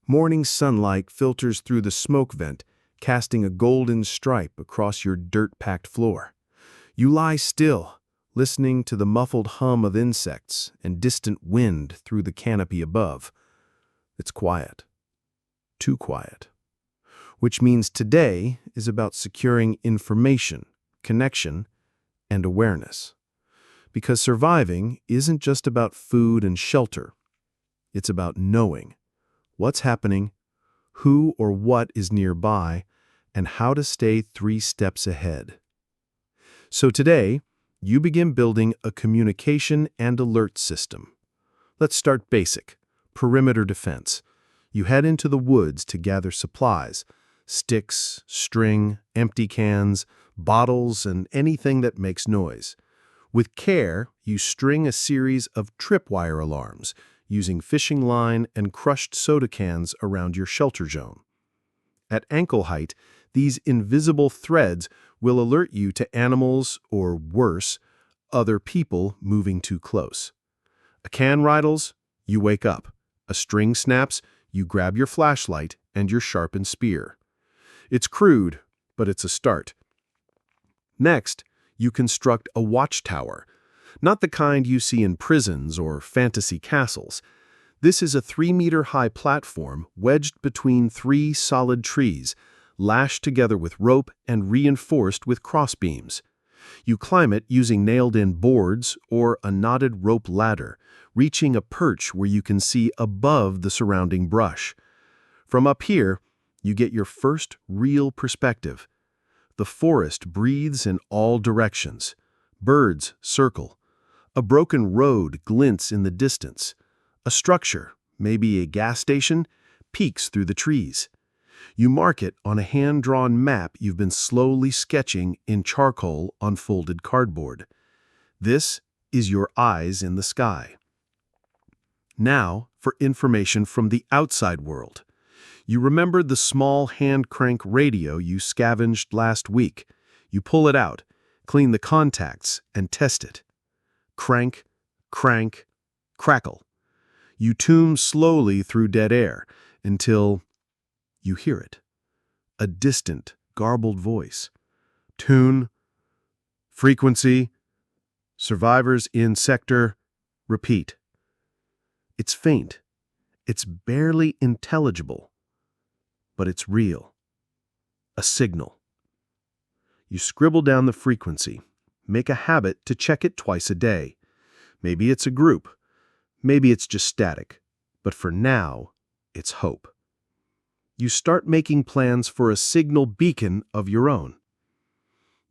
Morning sunlight filters through the smoke vent, casting a golden stripe across your dirt-packed floor. You lie still, listening to the muffled hum of insects and distant wind through the canopy above. It's quiet. Too quiet. Which means today is about securing information, connection, and awareness. Because surviving isn't just about food and shelter. It's about knowing what's happening, who or what is nearby, and how to stay 3 steps ahead. So today, you begin building a communication and alert system. Let's start basic, perimeter defense. You head into the woods to gather supplies, sticks, string, empty cans, bottles, and anything that makes noise. With care, you string a series of tripwire alarms, using fishing line and crushed soda cans around your shelter zone. At ankle height, these invisible threads will alert you to animals, or worse, other people moving too close. A can rattles, you wake up. A string snaps, you grab your flashlight and your sharpened spear. It's crude, but it's a start. Next, you construct a watchtower. Not the kind you see in prisons or fantasy castles. This is a 3-meter-high platform wedged between 3 solid trees, lashed together with rope and reinforced with crossbeams. You climb it using nailed-in boards or a knotted rope ladder, reaching a perch where you can see above the surrounding brush. From up here, you get your first real perspective. The forest breathes in all directions. Birds circle. A broken road glints in the distance. A structure, maybe a gas station, peeks through the trees. You mark it on a hand-drawn map you've been slowly sketching in charcoal on folded cardboard. This is your eyes in the sky. Now for information from the outside world. You remember the small hand-crank radio you scavenged last week. You pull it out, clean the contacts, and test it. Crank, crank, crackle. You tune slowly through dead air until you hear it. A distant, garbled voice. Tune, frequency, survivors in sector, repeat. It's faint. It's barely intelligible. But it's real. A signal. You scribble down the frequency. Make a habit to check it twice a day. Maybe it's a group. Maybe it's just static. But for now, it's hope. You start making plans for a signal beacon of your own.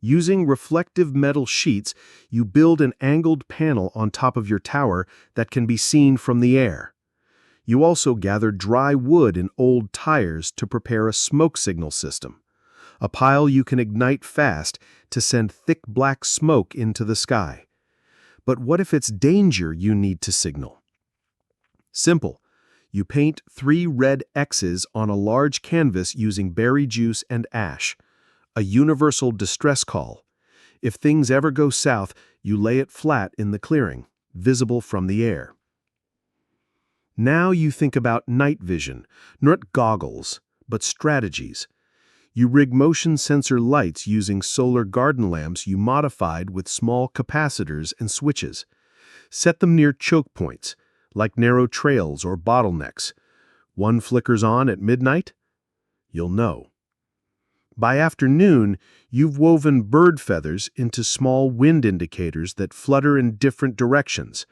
Using reflective metal sheets, you build an angled panel on top of your tower that can be seen from the air. You also gather dry wood and old tires to prepare a smoke signal system, a pile you can ignite fast to send thick black smoke into the sky. But what if it's danger you need to signal? Simple. You paint 3 red X's on a large canvas using berry juice and ash, a universal distress call. If things ever go south, you lay it flat in the clearing, visible from the air. Now you think about night vision, not goggles, but strategies. You rig motion sensor lights using solar garden lamps you modified with small capacitors and switches. Set them near choke points, like narrow trails or bottlenecks. One flickers on at midnight, you'll know. By afternoon, you've woven bird feathers into small wind indicators that flutter in different directions.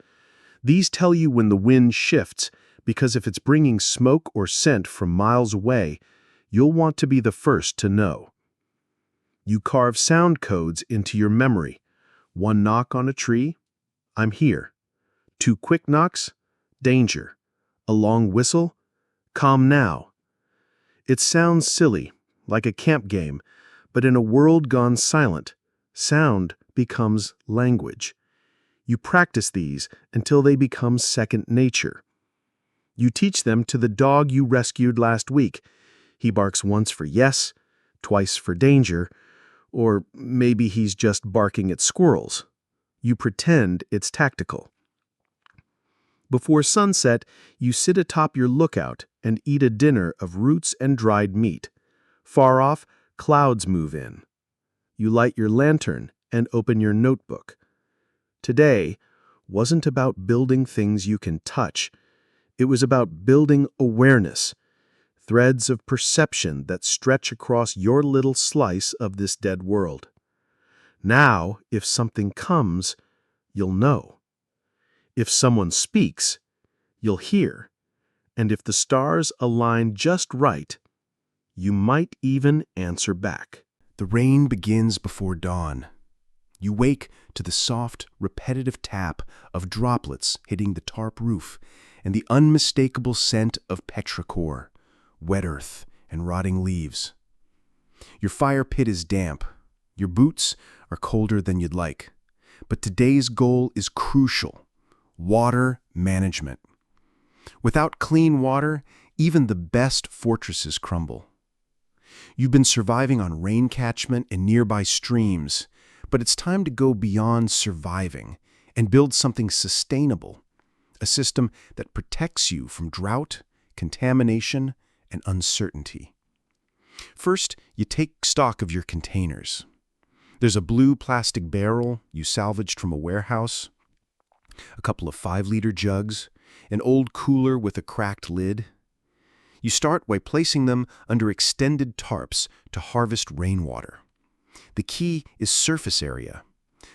These tell you when the wind shifts, because if it's bringing smoke or scent from miles away, you'll want to be the first to know. You carve sound codes into your memory. 1 knock on a tree, I'm here. 2 quick knocks, danger. A long whistle, calm now. It sounds silly, like a camp game, but in a world gone silent, sound becomes language. You practice these until they become second nature. You teach them to the dog you rescued last week. He barks once for yes, twice for danger, or maybe he's just barking at squirrels. You pretend it's tactical. Before sunset, you sit atop your lookout and eat a dinner of roots and dried meat. Far off, clouds move in. You light your lantern and open your notebook. Today wasn't about building things you can touch. It was about building awareness, threads of perception that stretch across your little slice of this dead world. Now, if something comes, you'll know. If someone speaks, you'll hear. And if the stars align just right, you might even answer back. The rain begins before dawn. You wake to the soft, repetitive tap of droplets hitting the tarp roof and the unmistakable scent of petrichor, wet earth, and rotting leaves. Your fire pit is damp. Your boots are colder than you'd like. But today's goal is crucial: water management. Without clean water, even the best fortresses crumble. You've been surviving on rain catchment and nearby streams, but it's time to go beyond surviving and build something sustainable, a system that protects you from drought, contamination, and uncertainty. First, you take stock of your containers. There's a blue plastic barrel you salvaged from a warehouse, a couple of 5-liter jugs, an old cooler with a cracked lid. You start by placing them under extended tarps to harvest rainwater. The key is surface area.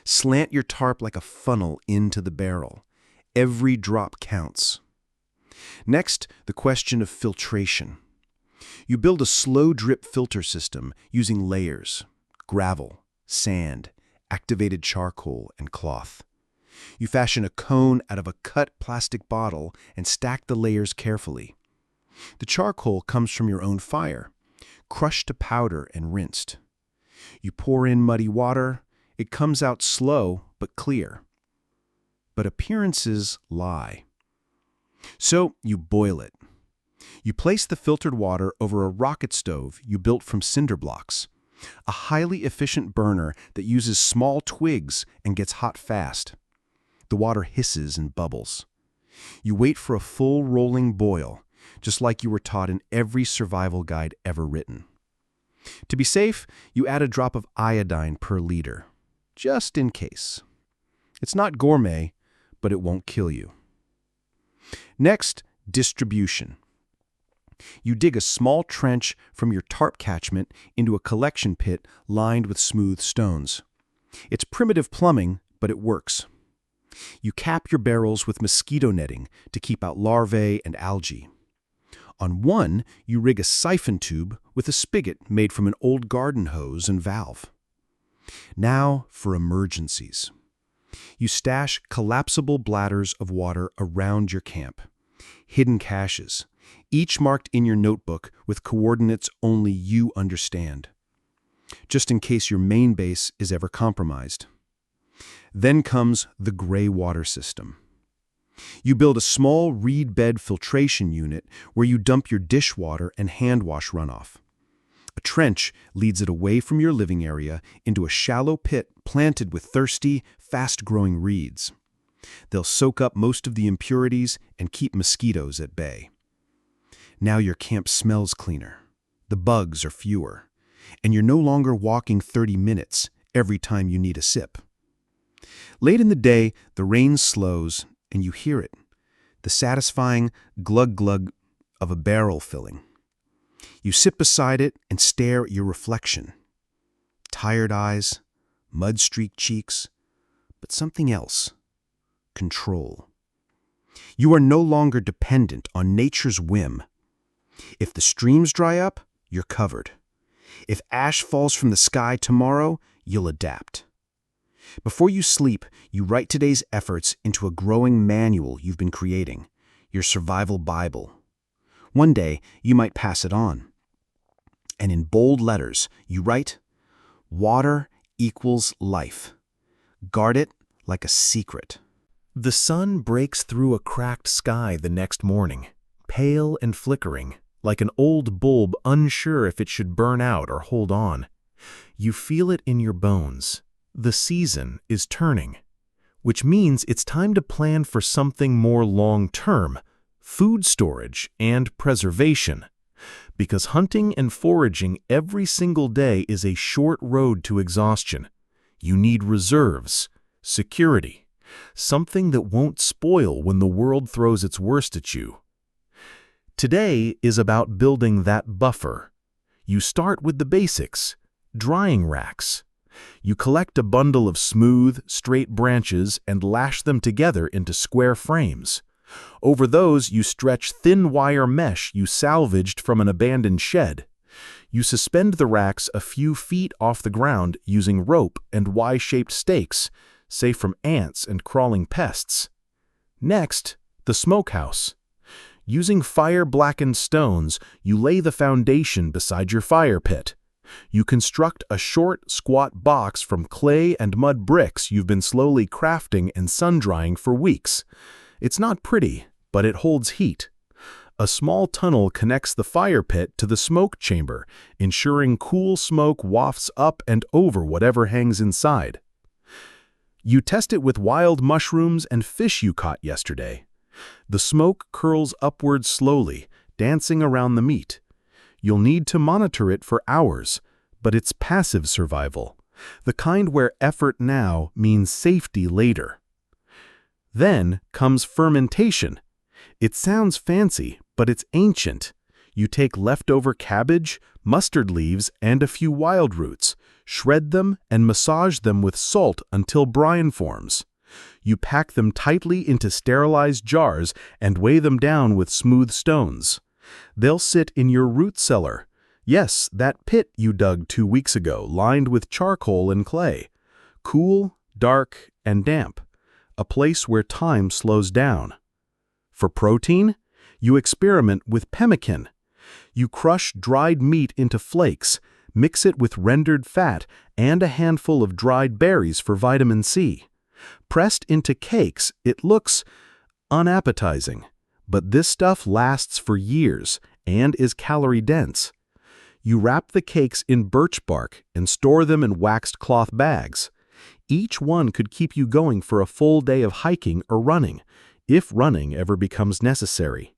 Slant your tarp like a funnel into the barrel. Every drop counts. Next, the question of filtration. You build a slow drip filter system using layers: gravel, sand, activated charcoal, and cloth. You fashion a cone out of a cut plastic bottle and stack the layers carefully. The charcoal comes from your own fire, crushed to powder and rinsed. You pour in muddy water. It comes out slow but clear. But appearances lie. So you boil it. You place the filtered water over a rocket stove you built from cinder blocks, a highly efficient burner that uses small twigs and gets hot fast. The water hisses and bubbles. You wait for a full rolling boil, just like you were taught in every survival guide ever written. To be safe, you add a drop of iodine per liter, just in case. It's not gourmet, but it won't kill you. Next, distribution. You dig a small trench from your tarp catchment into a collection pit lined with smooth stones. It's primitive plumbing, but it works. You cap your barrels with mosquito netting to keep out larvae and algae. On one, you rig a siphon tube with a spigot made from an old garden hose and valve. Now for emergencies. You stash collapsible bladders of water around your camp, hidden caches, each marked in your notebook with coordinates only you understand, just in case your main base is ever compromised. Then comes the gray water system. You build a small reed bed filtration unit where you dump your dishwater and hand wash runoff. A trench leads it away from your living area into a shallow pit planted with thirsty, fast-growing reeds. They'll soak up most of the impurities and keep mosquitoes at bay. Now your camp smells cleaner, the bugs are fewer, and you're no longer walking 30 minutes every time you need a sip. Late in the day, the rain slows and you hear it, the satisfying glug-glug of a barrel filling. You sit beside it and stare at your reflection. Tired eyes, mud-streaked cheeks, but something else: control. You are no longer dependent on nature's whim. If the streams dry up, you're covered. If ash falls from the sky tomorrow, you'll adapt. Before you sleep, you write today's efforts into a growing manual you've been creating, your survival Bible. One day, you might pass it on. And in bold letters, you write, "Water equals life. Guard it like a secret." The sun breaks through a cracked sky the next morning, pale and flickering, like an old bulb unsure if it should burn out or hold on. You feel it in your bones. The season is turning. which means it's time to plan for something more long-term: food storage and preservation. Because hunting and foraging every single day is a short road to exhaustion. You need reserves, security, something that won't spoil when the world throws its worst at you. Today is about building that buffer. You start with the basics: drying racks. You collect a bundle of smooth, straight branches and lash them together into square frames. Over those, you stretch thin wire mesh you salvaged from an abandoned shed. You suspend the racks a few feet off the ground using rope and Y-shaped stakes, safe from ants and crawling pests. Next, the smokehouse. Using fire-blackened stones, you lay the foundation beside your fire pit. You construct a short, squat box from clay and mud bricks you've been slowly crafting and sun-drying for weeks. It's not pretty, but it holds heat. A small tunnel connects the fire pit to the smoke chamber, ensuring cool smoke wafts up and over whatever hangs inside. You test it with wild mushrooms and fish you caught yesterday. The smoke curls upward slowly, dancing around the meat. You'll need to monitor it for hours, but it's passive survival, the kind where effort now means safety later. Then comes fermentation. It sounds fancy, but it's ancient. You take leftover cabbage, mustard leaves, and a few wild roots, shred them, and massage them with salt until brine forms. You pack them tightly into sterilized jars and weigh them down with smooth stones. They'll sit in your root cellar. Yes, that pit you dug 2 weeks ago, lined with charcoal and clay. Cool, dark, and damp. A place where time slows down. For protein, you experiment with pemmican. You crush dried meat into flakes, mix it with rendered fat and a handful of dried berries for vitamin C. Pressed into cakes, it looks unappetizing, but this stuff lasts for years and is calorie-dense. You wrap the cakes in birch bark and store them in waxed cloth bags. Each one could keep you going for a full day of hiking or running, if running ever becomes necessary.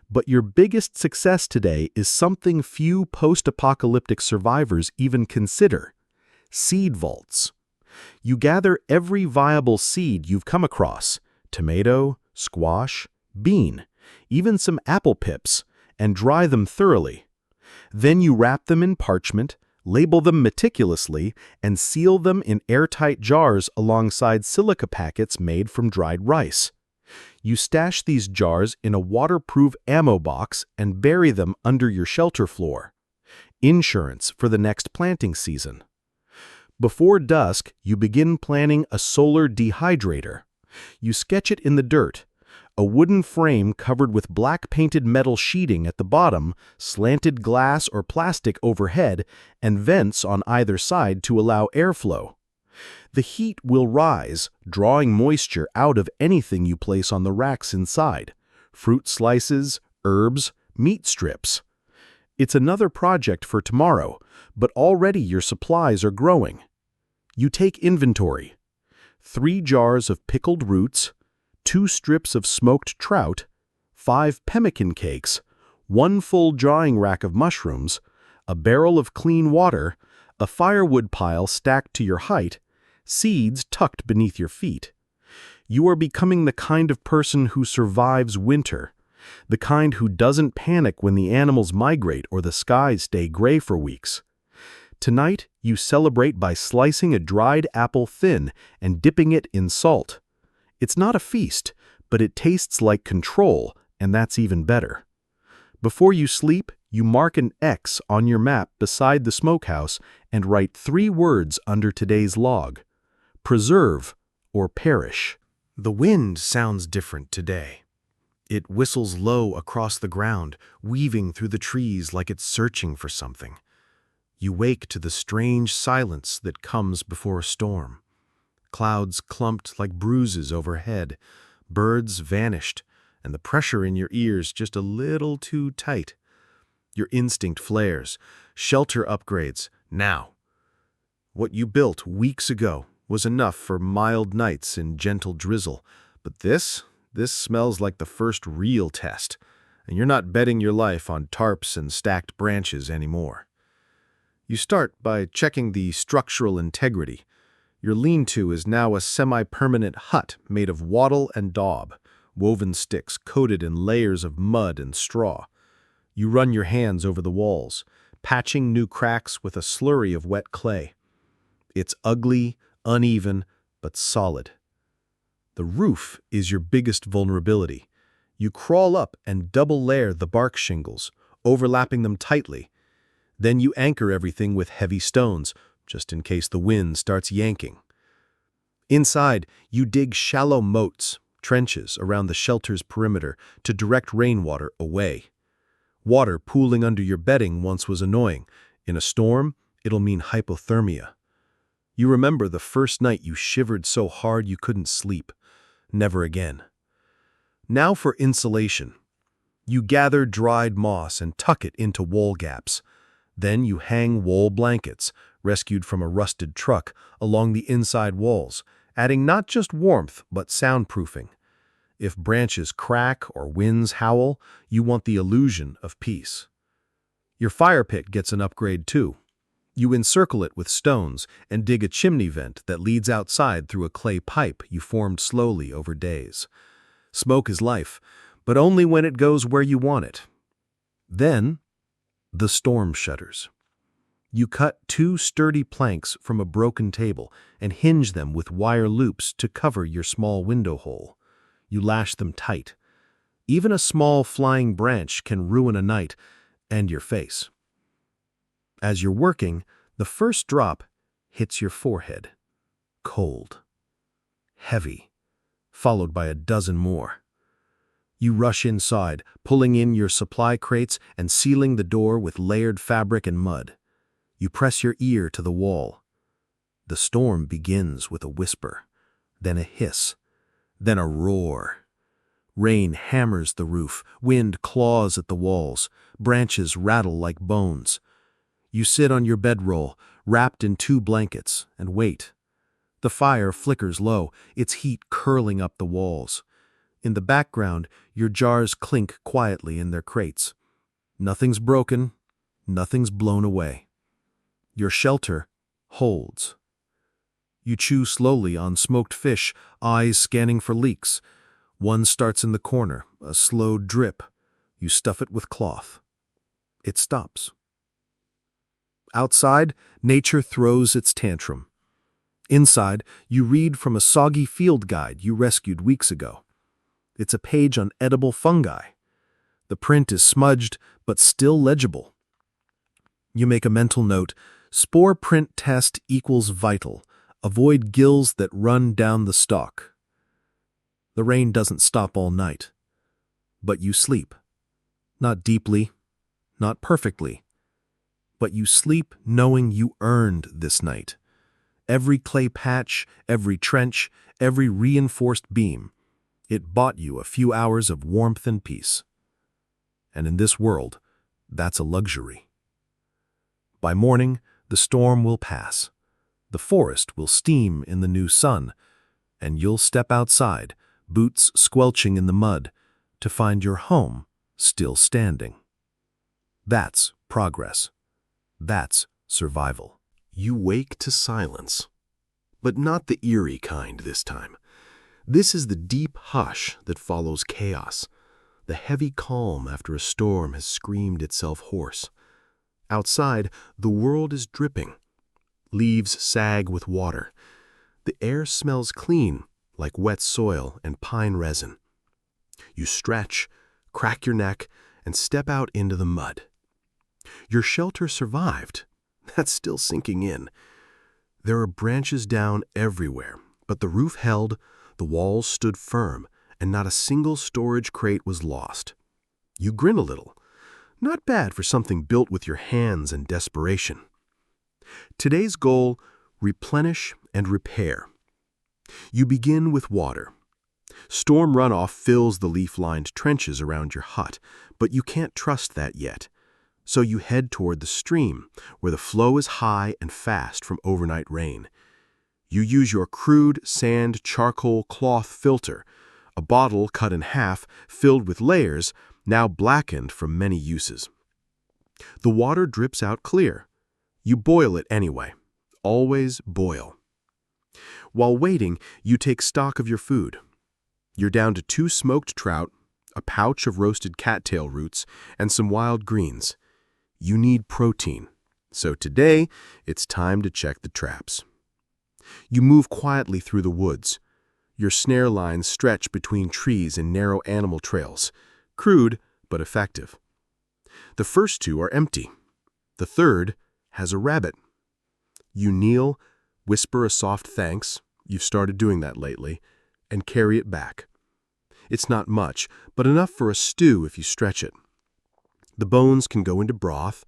But your biggest success today is something few post-apocalyptic survivors even consider: seed vaults. You gather every viable seed you've come across: tomato, squash, bean, even some apple pips, and dry them thoroughly. Then you wrap them in parchment, label them meticulously, and seal them in airtight jars alongside silica packets made from dried rice. You stash these jars in a waterproof ammo box and bury them under your shelter floor. Insurance for the next planting season. Before dusk, you begin planning a solar dehydrator. You sketch it in the dirt: a wooden frame covered with black-painted metal sheeting at the bottom, slanted glass or plastic overhead, and vents on either side to allow airflow. The heat will rise, drawing moisture out of anything you place on the racks inside: fruit slices, herbs, meat strips. It's another project for tomorrow, but already your supplies are growing. You take inventory: 3 jars of pickled roots, 2 strips of smoked trout, 5 pemmican cakes, 1 full drying rack of mushrooms, a barrel of clean water, a firewood pile stacked to your height, seeds tucked beneath your feet. You are becoming the kind of person who survives winter, the kind who doesn't panic when the animals migrate or the skies stay gray for weeks. Tonight, you celebrate by slicing a dried apple thin and dipping it in salt. It's not a feast, but it tastes like control, and that's even better. Before you sleep, you mark an X on your map beside the smokehouse and write 3 words under today's log: preserve or perish. The wind sounds different today. It whistles low across the ground, weaving through the trees like it's searching for something. You wake to the strange silence that comes before a storm. Clouds clumped like bruises overhead, birds vanished, and the pressure in your ears just a little too tight. Your instinct flares: shelter upgrades, now. What you built weeks ago, was enough for mild nights in gentle drizzle, but this smells like the first real test, and you're not betting your life on tarps and stacked branches anymore. You start by checking the structural integrity. Your lean-to is now a semi-permanent hut made of wattle and daub, woven sticks coated in layers of mud and straw. You run your hands over the walls, patching new cracks with a slurry of wet clay. It's ugly, uneven, but solid. The roof is your biggest vulnerability. You crawl up and double-layer the bark shingles, overlapping them tightly. Then you anchor everything with heavy stones, just in case the wind starts yanking. Inside, you dig shallow moats, trenches around the shelter's perimeter to direct rainwater away. Water pooling under your bedding once was annoying. In a storm, it'll mean hypothermia. You remember the first night you shivered so hard you couldn't sleep. Never again. Now for insulation. You gather dried moss and tuck it into wall gaps. Then you hang wool blankets, rescued from a rusted truck, along the inside walls, adding not just warmth but soundproofing. If branches crack or winds howl, you want the illusion of peace. Your fire pit gets an upgrade too. You encircle it with stones and dig a chimney vent that leads outside through a clay pipe you formed slowly over days. Smoke is life, but only when it goes where you want it. Then, the storm shutters. You cut 2 sturdy planks from a broken table and hinge them with wire loops to cover your small window hole. You lash them tight. Even a small flying branch can ruin a night and your face. As you're working, the first drop hits your forehead. Cold. Heavy. Followed by a dozen more. You rush inside, pulling in your supply crates and sealing the door with layered fabric and mud. You press your ear to the wall. The storm begins with a whisper, then a hiss, then a roar. Rain hammers the roof, wind claws at the walls, branches rattle like bones. You sit on your bedroll, wrapped in 2 blankets, and wait. The fire flickers low, its heat curling up the walls. In the background, your jars clink quietly in their crates. Nothing's broken, nothing's blown away. Your shelter holds. You chew slowly on smoked fish, eyes scanning for leaks. One starts in the corner, a slow drip. You stuff it with cloth. It stops. Outside, nature throws its tantrum. Inside, you read from a soggy field guide you rescued weeks ago. It's a page on edible fungi. The print is smudged, but still legible. You make a mental note: spore print test equals vital. Avoid gills that run down the stalk. The rain doesn't stop all night. But you sleep. Not deeply, not perfectly. But you sleep knowing you earned this night. Every clay patch, every trench, every reinforced beam. It bought you a few hours of warmth and peace. And in this world, that's a luxury. By morning, the storm will pass. The forest will steam in the new sun, and you'll step outside, boots squelching in the mud, to find your home still standing. That's progress. That's survival. You wake to silence, but not the eerie kind this time. This is the deep hush that follows chaos, the heavy calm after a storm has screamed itself hoarse. Outside, the world is dripping. Leaves sag with water. The air smells clean, like wet soil and pine resin. You stretch, crack your neck, and step out into the mud. Your shelter survived. That's still sinking in. There are branches down everywhere, but the roof held, the walls stood firm, and not a single storage crate was lost. You grin a little. Not bad for something built with your hands and desperation. Today's goal: replenish and repair. You begin with water. Storm runoff fills the leaf-lined trenches around your hut, but you can't trust that yet. So you head toward the stream, where the flow is high and fast from overnight rain. You use your crude sand charcoal cloth filter, a bottle cut in half, filled with layers, now blackened from many uses. The water drips out clear. You boil it anyway. Always boil. While waiting, you take stock of your food. You're down to 2 smoked trout, a pouch of roasted cattail roots, and some wild greens. You need protein. So today, it's time to check the traps. You move quietly through the woods. Your snare lines stretch between trees and narrow animal trails. Crude, but effective. The first 2 are empty. The third has a rabbit. You kneel, whisper a soft thanks, you've started doing that lately, and carry it back. It's not much, but enough for a stew if you stretch it. The bones can go into broth.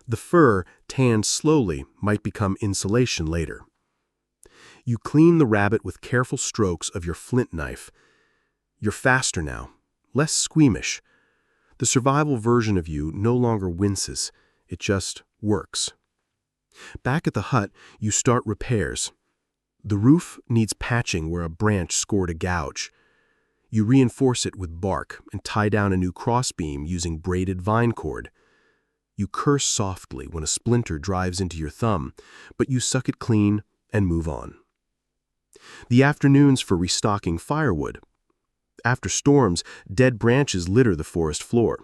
The fur, tanned slowly, might become insulation later. You clean the rabbit with careful strokes of your flint knife. You're faster now, less squeamish. The survival version of you no longer winces. It just works. Back at the hut, you start repairs. The roof needs patching where a branch scored a gouge. You reinforce it with bark and tie down a new crossbeam using braided vine cord. You curse softly when a splinter drives into your thumb, but you suck it clean and move on. The afternoons for restocking firewood. After storms, dead branches litter the forest floor.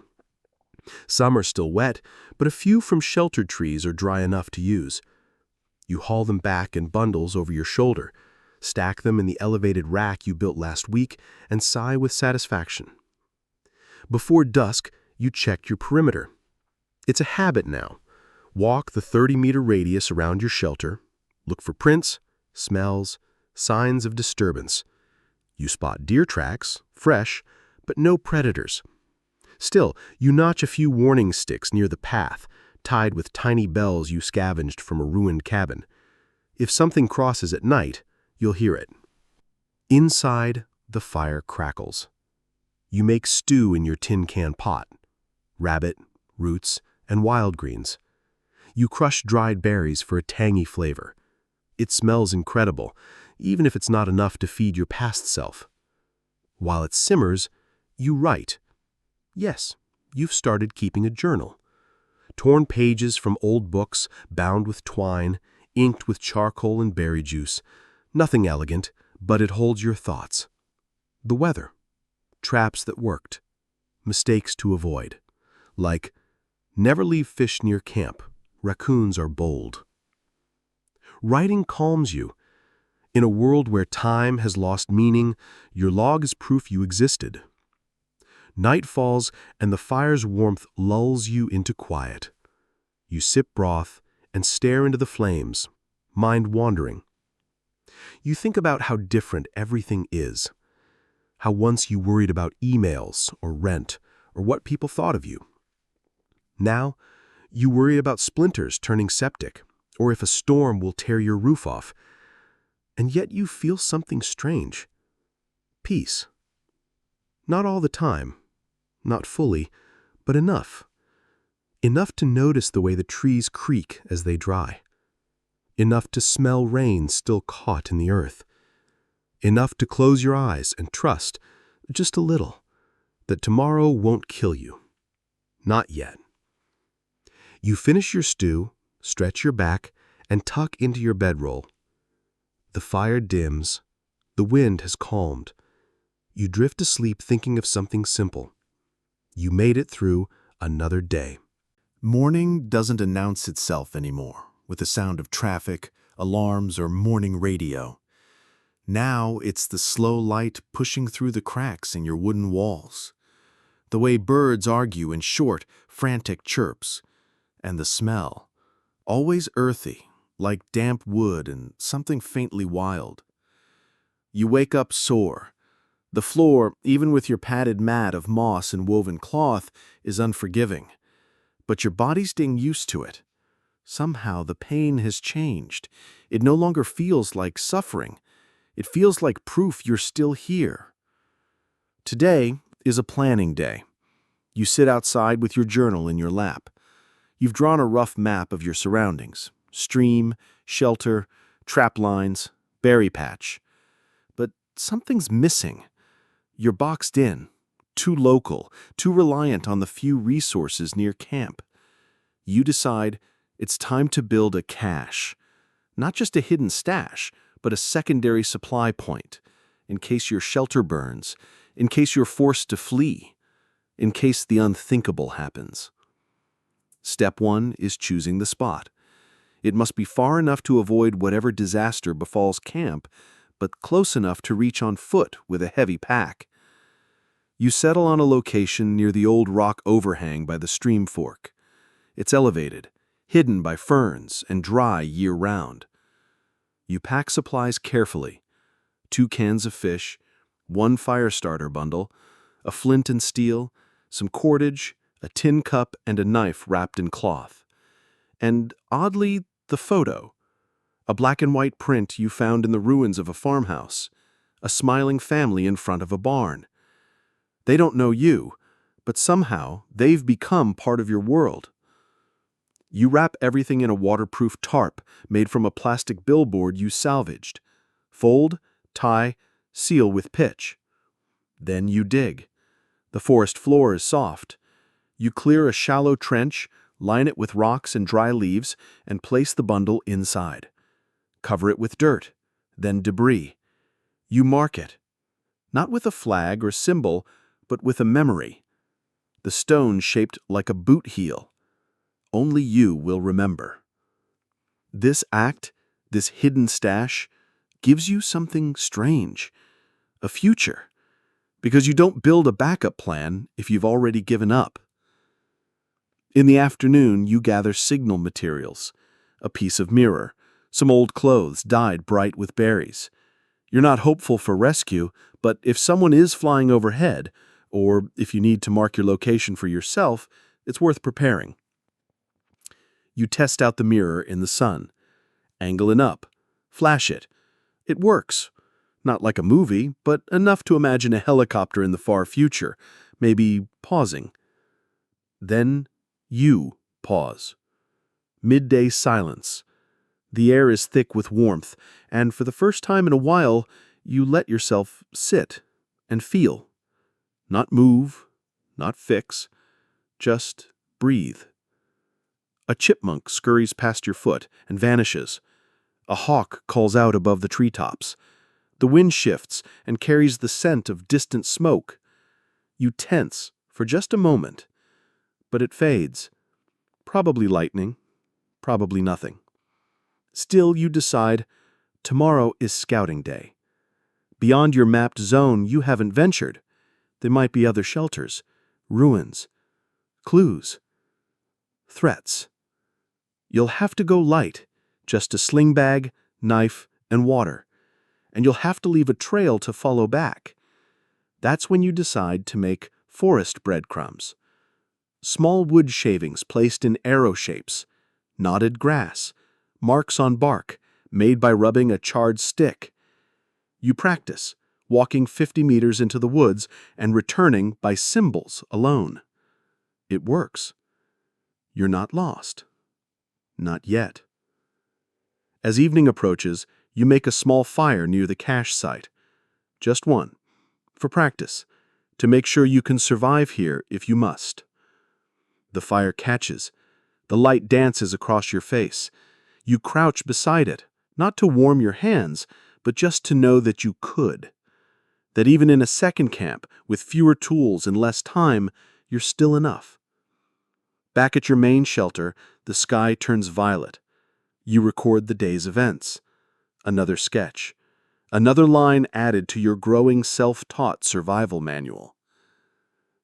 Some are still wet, but a few from sheltered trees are dry enough to use. You haul them back in bundles over your shoulder, stack them in the elevated rack you built last week, and sigh with satisfaction. Before dusk, you check your perimeter. It's a habit now. Walk the 30-meter radius around your shelter, look for prints, smells, signs of disturbance. You spot deer tracks, fresh, but no predators. Still, you notch a few warning sticks near the path, tied with tiny bells you scavenged from a ruined cabin. If something crosses at night, you'll hear it. Inside, the fire crackles. You make stew in your tin can pot. Rabbit, roots, and wild greens. You crush dried berries for a tangy flavor. It smells incredible, even if it's not enough to feed your past self. While it simmers, you write. Yes, you've started keeping a journal. Torn pages from old books, bound with twine, inked with charcoal and berry juice. Nothing elegant, but it holds your thoughts. The weather. Traps that worked. Mistakes to avoid. Like, never leave fish near camp. Raccoons are bold. Writing calms you. In a world where time has lost meaning, your log is proof you existed. Night falls, and the fire's warmth lulls you into quiet. You sip broth and stare into the flames, mind wandering. You think about how different everything is. How once you worried about emails or rent or what people thought of you. Now, you worry about splinters turning septic or if a storm will tear your roof off. And yet you feel something strange. Peace. Not all the time. Not fully, but enough. Enough to notice the way the trees creak as they dry. Enough to smell rain still caught in the earth. Enough to close your eyes and trust, just a little, that tomorrow won't kill you. Not yet. You finish your stew, stretch your back, and tuck into your bedroll. The fire dims. The wind has calmed. You drift asleep thinking of something simple. You made it through another day. Morning doesn't announce itself anymore with the sound of traffic, alarms, or morning radio. Now it's the slow light pushing through the cracks in your wooden walls, the way birds argue in short, frantic chirps, and the smell, always earthy, like damp wood and something faintly wild. You wake up sore. The floor, even with your padded mat of moss and woven cloth, is unforgiving. But your body's getting used to it. Somehow the pain has changed. It no longer feels like suffering. It feels like proof you're still here. Today is a planning day. You sit outside with your journal in your lap. You've drawn a rough map of your surroundings: stream, shelter, trap lines, berry patch. But something's missing. You're boxed in, too local, too reliant on the few resources near camp. You decide it's time to build a cache. Not just a hidden stash, but a secondary supply point, in case your shelter burns, in case you're forced to flee, in case the unthinkable happens. Step 1 is choosing the spot. It must be far enough to avoid whatever disaster befalls camp, but close enough to reach on foot with a heavy pack. You settle on a location near the old rock overhang by the stream fork. It's elevated, hidden by ferns, and dry year-round. You pack supplies carefully. 2 cans of fish, 1 fire starter bundle, a flint and steel, some cordage, a tin cup, and a knife wrapped in cloth. And oddly, the photo. A black and white print you found in the ruins of a farmhouse. A smiling family in front of a barn. They don't know you, but somehow they've become part of your world. You wrap everything in a waterproof tarp made from a plastic billboard you salvaged. Fold, tie, seal with pitch. Then you dig. The forest floor is soft. You clear a shallow trench, line it with rocks and dry leaves, and place the bundle inside. Cover it with dirt, then debris. You mark it. Not with a flag or symbol, but with a memory. The stone shaped like a boot heel. Only you will remember. This act, this hidden stash, gives you something strange, a future, because you don't build a backup plan if you've already given up. In the afternoon, you gather signal materials, a piece of mirror, some old clothes dyed bright with berries. You're not hopeful for rescue, but if someone is flying overhead, or if you need to mark your location for yourself, it's worth preparing. You test out the mirror in the sun. Angle it up. Flash it. It works. Not like a movie, but enough to imagine a helicopter in the far future, maybe pausing. Then you pause. Midday silence. The air is thick with warmth, and for the first time in a while, you let yourself sit and feel. Not move, not fix, just breathe. A chipmunk scurries past your foot and vanishes. A hawk calls out above the treetops. The wind shifts and carries the scent of distant smoke. You tense for just a moment, but it fades. Probably lightning, probably nothing. Still, you decide, tomorrow is scouting day. Beyond your mapped zone, you haven't ventured. There might be other shelters, ruins, clues, threats. You'll have to go light, just a sling bag, knife, and water. And you'll have to leave a trail to follow back. That's when you decide to make forest breadcrumbs. Small wood shavings placed in arrow shapes, knotted grass, marks on bark, made by rubbing a charred stick. You practice, walking 50 meters into the woods and returning by symbols alone. It works. You're not lost. Not yet. As evening approaches, you make a small fire near the cache site. Just one, for practice, to make sure you can survive here if you must. The fire catches. The light dances across your face. You crouch beside it, not to warm your hands, but just to know that you could. That even in a second camp, with fewer tools and less time, you're still enough. Back at your main shelter, the sky turns violet. You record the day's events. Another sketch. Another line added to your growing self-taught survival manual.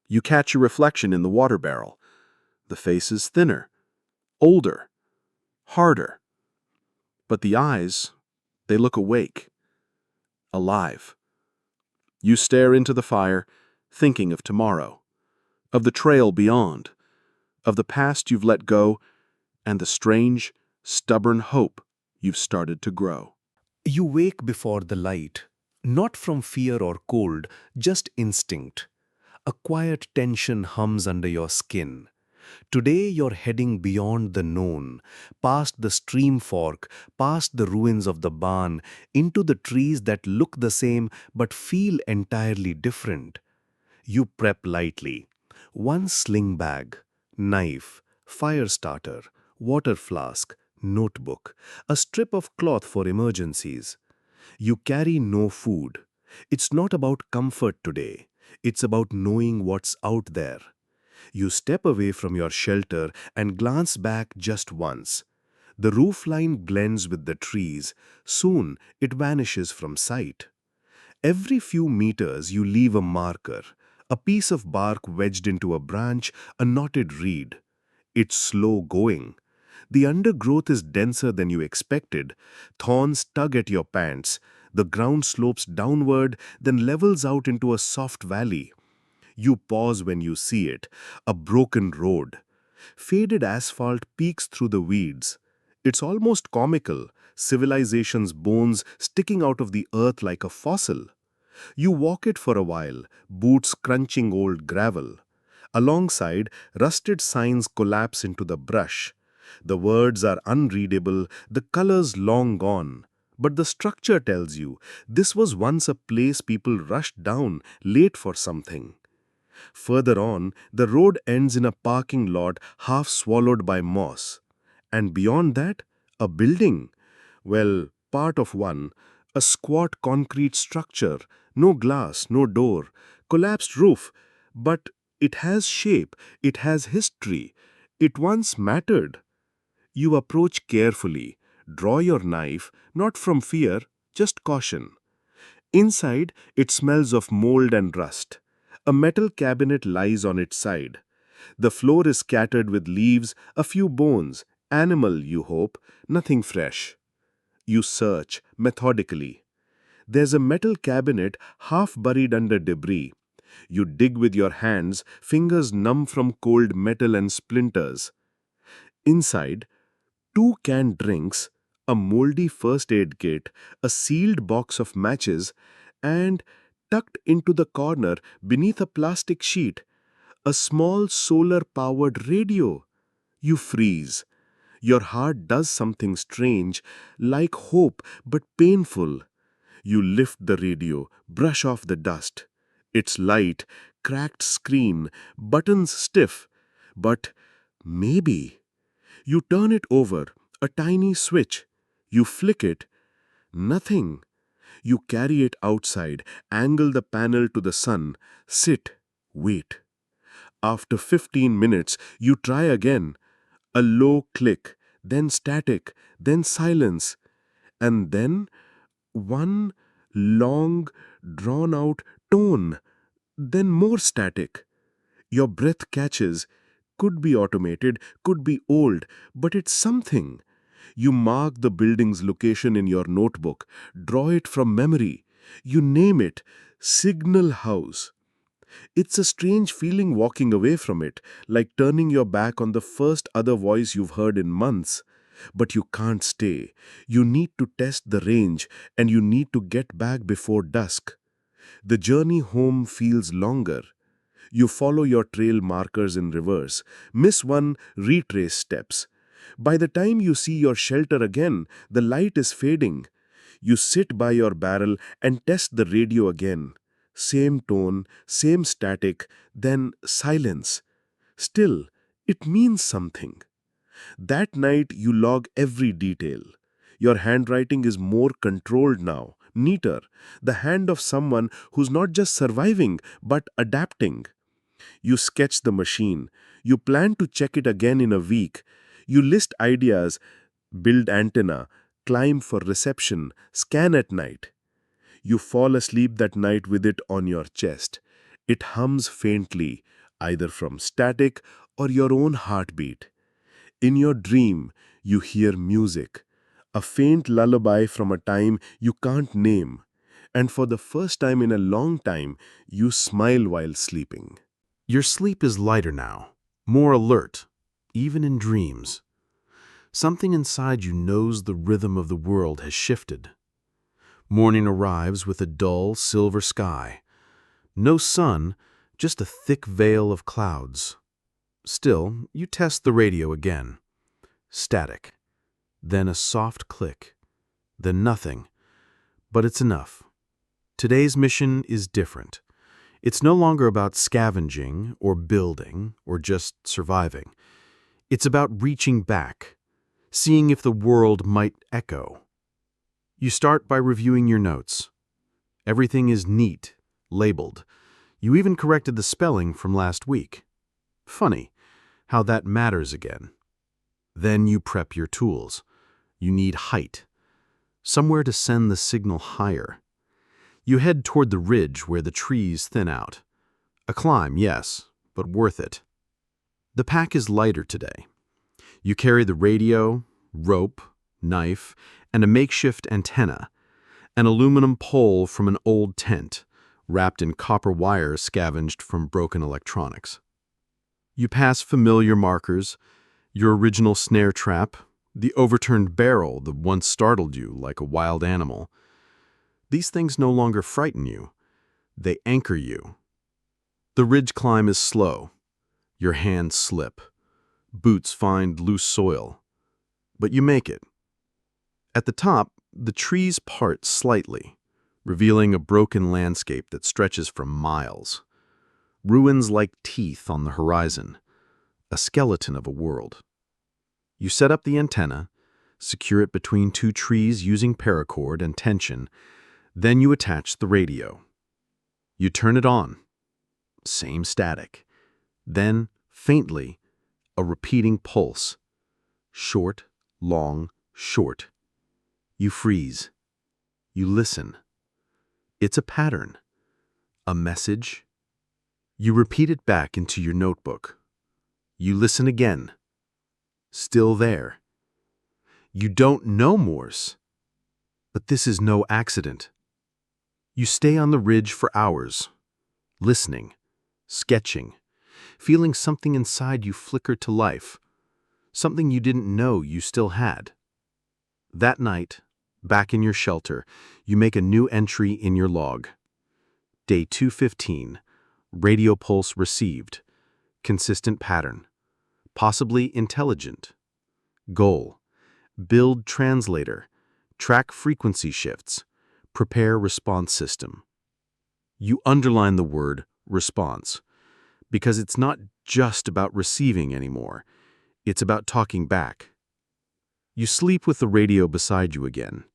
You catch your reflection in the water barrel. The face is thinner, older, harder. But the eyes, they look awake, alive. You stare into the fire, thinking of tomorrow, of the trail beyond, of the past you've let go, and the strange, stubborn hope you've started to grow. You wake before the light, not from fear or cold, just instinct. A quiet tension hums under your skin. Today you're heading beyond the known, past the stream fork, past the ruins of the barn, into the trees that look the same but feel entirely different. You prep lightly. One sling bag, knife, fire starter, water flask, notebook, a strip of cloth for emergencies. You carry no food. It's not about comfort today. It's about knowing what's out there. You step away from your shelter and glance back just once. The roofline blends with the trees. Soon it vanishes from sight. Every few meters you leave a marker, a piece of bark wedged into a branch, a knotted reed. It's slow going. The undergrowth is denser than you expected. Thorns tug at your pants. The ground slopes downward, then levels out into a soft valley. You pause when you see it, a broken road. Faded asphalt peeks through the weeds. It's almost comical, civilization's bones sticking out of the earth like a fossil. You walk it for a while, boots crunching old gravel. Alongside, rusted signs collapse into the brush. The words are unreadable, the colors long gone. But the structure tells you this was once a place people rushed down, late for something. Further on, the road ends in a parking lot half swallowed by moss. And beyond that, a building. Well, part of one, a squat concrete structure, no glass, no door, collapsed roof. But it has shape, it has history. It once mattered. You approach carefully, draw your knife, not from fear, just caution. Inside, it smells of mold and rust. A metal cabinet lies on its side. The floor is scattered with leaves, a few bones, animal, you hope, nothing fresh. You search, methodically. There's a metal cabinet half buried under debris. You dig with your hands, fingers numb from cold metal and splinters. Inside, two canned drinks, a moldy first aid kit, a sealed box of matches, and, tucked into the corner beneath a plastic sheet, a small solar-powered radio. You freeze. Your heart does something strange, like hope but painful. You lift the radio, brush off the dust. It's light, cracked screen, buttons stiff. But maybe. You turn it over, a tiny switch. You flick it. Nothing. You carry it outside, angle the panel to the sun, sit, wait. After 15 minutes, you try again. A low click, then static, then silence. And then one long, drawn-out tone, then more static. Your breath catches. Could be automated, could be old, but it's something. You mark the building's location in your notebook, draw it from memory. You name it, Signal House. It's a strange feeling walking away from it, like turning your back on the first other voice you've heard in months. But you can't stay. You need to test the range, and you need to get back before dusk. The journey home feels longer. You follow your trail markers in reverse. Miss one, retrace steps. By the time you see your shelter again, the light is fading. You sit by your barrel and test the radio again. Same tone, same static, then silence. Still, it means something. That night you log every detail. Your handwriting is more controlled now, neater, the hand of someone who's not just surviving, but adapting. You sketch the machine. You plan to check it again in a week. You list ideas, build antenna, climb for reception, scan at night. You fall asleep that night with it on your chest. It hums faintly, either from static or your own heartbeat. In your dream, you hear music, a faint lullaby from a time you can't name. And for the first time in a long time, you smile while sleeping. Your sleep is lighter now, more alert, even in dreams. Something inside you knows the rhythm of the world has shifted. Morning arrives with a dull silver sky. No sun, just a thick veil of clouds. Still, you test the radio again. Static. Then a soft click. Then nothing. But it's enough. Today's mission is different. It's no longer about scavenging or building or just surviving. It's about reaching back, seeing if the world might echo. You start by reviewing your notes. Everything is neat, labeled. You even corrected the spelling from last week. Funny how that matters again. Then you prep your tools. You need height, somewhere to send the signal higher. You head toward the ridge where the trees thin out. A climb, yes, but worth it. The pack is lighter today. You carry the radio, rope, knife, and a makeshift antenna, an aluminum pole from an old tent, wrapped in copper wire scavenged from broken electronics. You pass familiar markers, your original snare trap, the overturned barrel that once startled you like a wild animal. These things no longer frighten you. They anchor you. The ridge climb is slow. Your hands slip. Boots find loose soil. But you make it. At the top, the trees part slightly, revealing a broken landscape that stretches for miles. Ruins like teeth on the horizon. A skeleton of a world. You set up the antenna, secure it between two trees using paracord and tension, then you attach the radio. You turn it on. Same static. Then, faintly, a repeating pulse. Short, long, short. You freeze. You listen. It's a pattern. A message. You repeat it back into your notebook. You listen again. Still there. You don't know Morse. But this is no accident. You stay on the ridge for hours, listening, sketching, feeling something inside you flicker to life, something you didn't know you still had. That night, back in your shelter, you make a new entry in your log. Day 215, radio pulse received, consistent pattern, possibly intelligent. Goal, build translator, track frequency shifts, prepare response system. You underline the word response because it's not just about receiving anymore. It's about talking back. You sleep with the radio beside you again.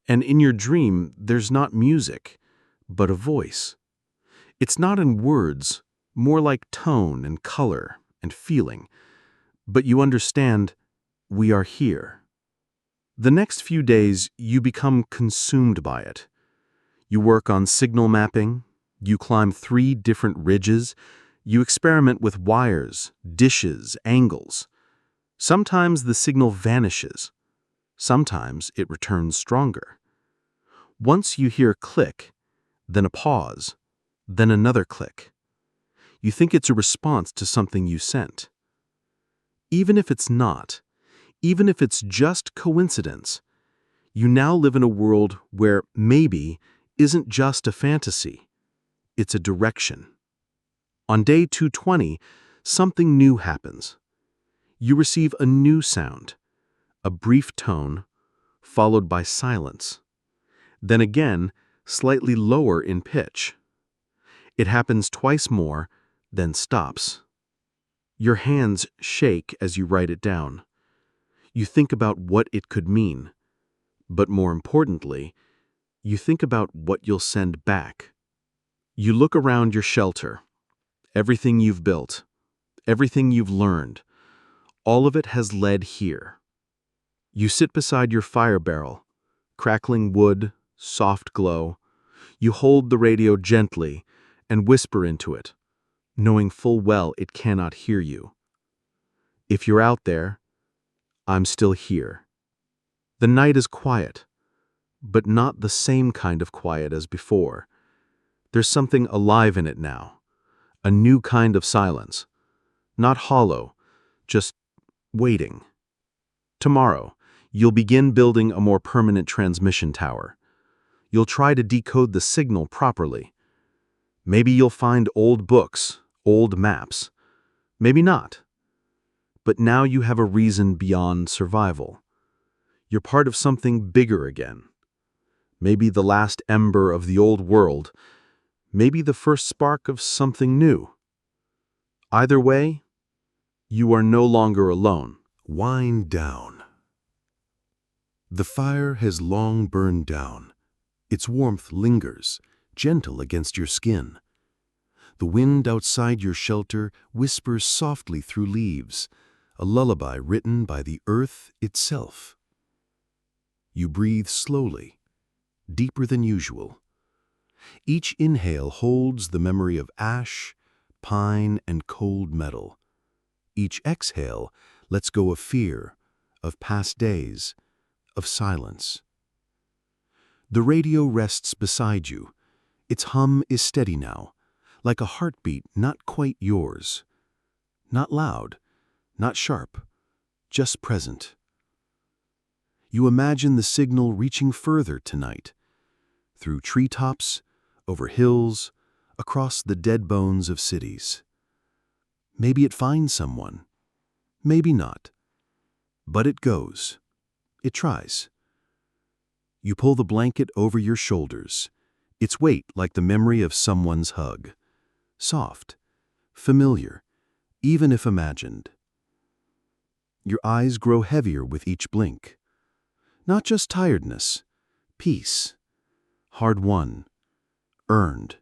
And in your dream, there's not music, but a voice. It's not in words, more like tone and color and feeling. But you understand, we are here. The next few days, you become consumed by it. You work on signal mapping, you climb 3 different ridges, you experiment with wires, dishes, angles. Sometimes the signal vanishes. Sometimes it returns stronger. Once you hear a click, then a pause, then another click. You think it's a response to something you sent. Even if it's not, even if it's just coincidence, you now live in a world where maybe isn't just a fantasy. It's a direction. On day 220, something new happens. You receive a new sound, a brief tone, followed by silence. Then again, slightly lower in pitch. It happens twice more, then stops. Your hands shake as you write it down. You think about what it could mean. But more importantly, you think about what you'll send back. You look around your shelter. Everything you've built, everything you've learned, all of it has led here. You sit beside your fire barrel, crackling wood, soft glow. You hold the radio gently and whisper into it, knowing full well it cannot hear you. If you're out there, I'm still here. The night is quiet, but not the same kind of quiet as before. There's something alive in it now, a new kind of silence. Not hollow, just waiting. Tomorrow, you'll begin building a more permanent transmission tower. You'll try to decode the signal properly. Maybe you'll find old books, old maps. Maybe not. But now you have a reason beyond survival. You're part of something bigger again. Maybe the last ember of the old world, maybe the first spark of something new. Either way, you are no longer alone. Wind down. The fire has long burned down. Its warmth lingers, gentle against your skin. The wind outside your shelter whispers softly through leaves, a lullaby written by the earth itself. You breathe slowly, deeper than usual. Each inhale holds the memory of ash, pine, and cold metal. Each exhale lets go of fear, of past days, of silence. The radio rests beside you. Its hum is steady now, like a heartbeat not quite yours. Not loud, not sharp, just present. You imagine the signal reaching further tonight, through treetops, over hills, across the dead bones of cities. Maybe it finds someone, maybe not. But it goes. It tries. You pull the blanket over your shoulders, its weight like the memory of someone's hug. Soft, familiar, even if imagined. Your eyes grow heavier with each blink. Not just tiredness, peace. Hard-won, earned.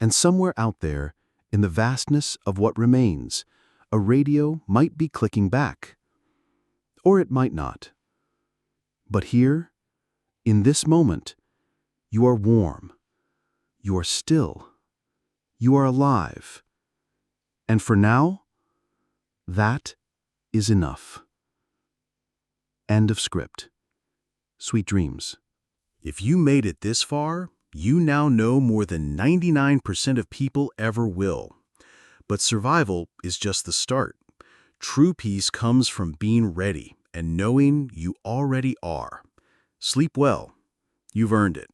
And somewhere out there, in the vastness of what remains, a radio might be clicking back. Or it might not. But here, in this moment, you are warm. You are still. You are alive. And for now, that is enough. End of script. Sweet dreams. If you made it this far, you now know more than 99% of people ever will. But survival is just the start. True peace comes from being ready and knowing you already are. Sleep well. You've earned it.